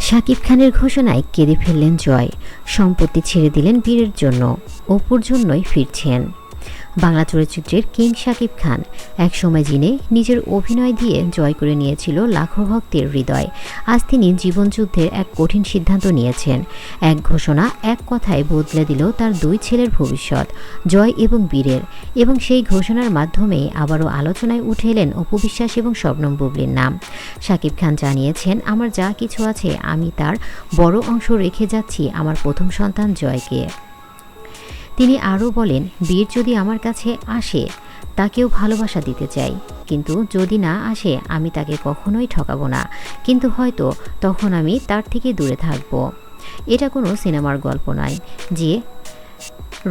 শাকিব খানের ঘোষণায় কেঁদে ফেললেন জয়। সম্পত্তি ছেড়ে দিলেন বীরের জন্য, অপুর জন্যই ফিরছেন। বাংলা চলচ্চিত্রের কিং শাকিব খান একসময় যিনি নিজের অভিনয় দিয়ে জয় করে নিয়েছিল লাখো ভক্তের হৃদয়, আজ তিনি জীবনযুদ্ধের এক কঠিন সিদ্ধান্ত নিয়েছেন। এক ঘোষণা এক কথায় বদলে দিল তার দুই ছেলের ভবিষ্যৎ, জয় এবং বীরের। এবং সেই ঘোষণার মাধ্যমেই আবারও আলোচনায় উঠে এলেন অপু বিশ্বাস এবং শবনম বুবলির নাম। শাকিব খান জানিয়েছেন, আমার যা কিছু আছে আমি তার বড় অংশ রেখে যাচ্ছি আমার প্রথম সন্তান জয়কে। তিনি আরও বলেন, বীর যদি আমার কাছে আসে তাকেও ভালোবাসা দিতে চাই, কিন্তু যদি না আসে আমি তাকে কখনোই ঠকাবো না, কিন্তু হয়তো তখন আমি তার থেকে দূরে থাকব। এটা কোনো সিনেমার গল্প নয় যে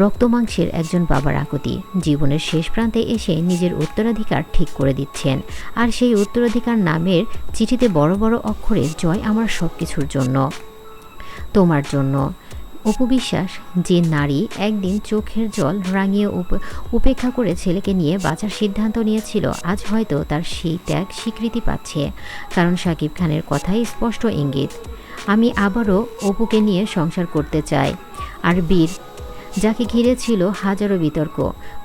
রক্তমাংসের একজন বাবার আকুতি জীবনের শেষ প্রান্তে এসে নিজের উত্তরাধিকার ঠিক করে দিচ্ছেন। আর সেই উত্তরাধিকার নামের চিঠিতে বড় বড় অক্ষরে জয় আমার সব কিছুর জন্য, তোমার জন্য। অপু বিশ্বাস যে নারী একদিন চোখের জল রাঙিয়ে উপেক্ষা করে ছেলেকে নিয়ে বাঁচার সিদ্ধান্ত নিয়েছিল, আজ হয়তো তার সেই ত্যাগ স্বীকৃতি পাচ্ছে। কারণ শাকিব খানের কথাই স্পষ্ট ইঙ্গিত, আমি আবারও অপুকে নিয়ে সংসার করতে চাই। আর বীর, যাকে ঘিরে ছিল হাজারো বিতর্ক,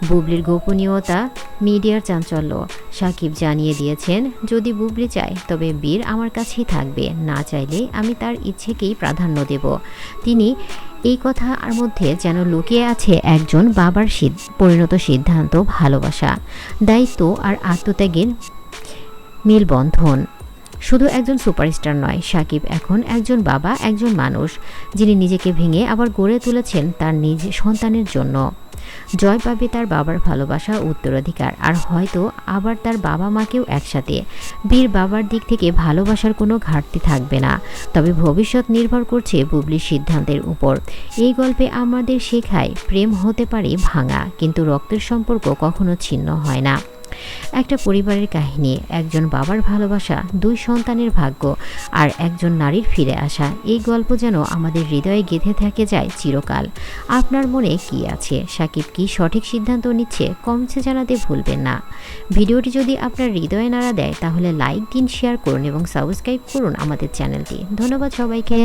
বুবলির গোপনীয়তা, মিডিয়ার চাঞ্চল্য, শাকিব জানিয়ে দিয়েছেন, যদি বুবলি চায় তবে বীর আমার কাছেই থাকবে, না চাইলে আমি তার ইচ্ছেকেই প্রাধান্য দেব। তিনি এই কথার মধ্যে যেন লুকিয়ে আছে একজন বাবার পরিণত সিদ্ধান্ত, ভালোবাসা, দায়িত্ব আর আত্মত্যাগের মেলবন্ধন। শুধু একজন সুপারস্টার নয়, শাকিব এখন একজন বাবা, একজন মানুষ যিনি নিজেকে ভেঙে আবার গড়ে তুলেছেন তার নিজের সন্তানের জন্য। জয় পাবে তার বাবার ভালোবাসা, উত্তরাধিকার, আর হয়তো আবার তার বাবা মাকেও একসাথে। বীর বাবার দিক থেকে ভালোবাসার কোনো ঘাটতি থাকবে না, তবে ভবিষ্যৎ নির্ভর করছে বুবলির সিদ্ধান্তের উপর। এই গল্পে আমাদের শেখায়, প্রেম হতে পারে ভাঙা, কিন্তু রক্তের সম্পর্ক কখনো ছিন্ন হয় না। একটা পরিবারের কাহিনী, একজন বাবার ভালোবাসা, দুই সন্তানের ভাগ্য, আর একজন নারীর ফিরে আসা। এই গল্প যেন আমাদের হৃদয়ে গেঁথে থেকে যায় চিরকাল। আপনার মনে কি আছে? শাকিব কি সঠিক সিদ্ধান্ত নিচ্ছে? কমেন্টসে জানাতে ভুলবেন না। ভিডিওটি যদি আপনার হৃদয়ে নাড়া দেয় তাহলে লাইক দিন, শেয়ার করুন এবং সাবস্ক্রাইব করুন আমাদের চ্যানেলটি। ধন্যবাদ সবাইকে।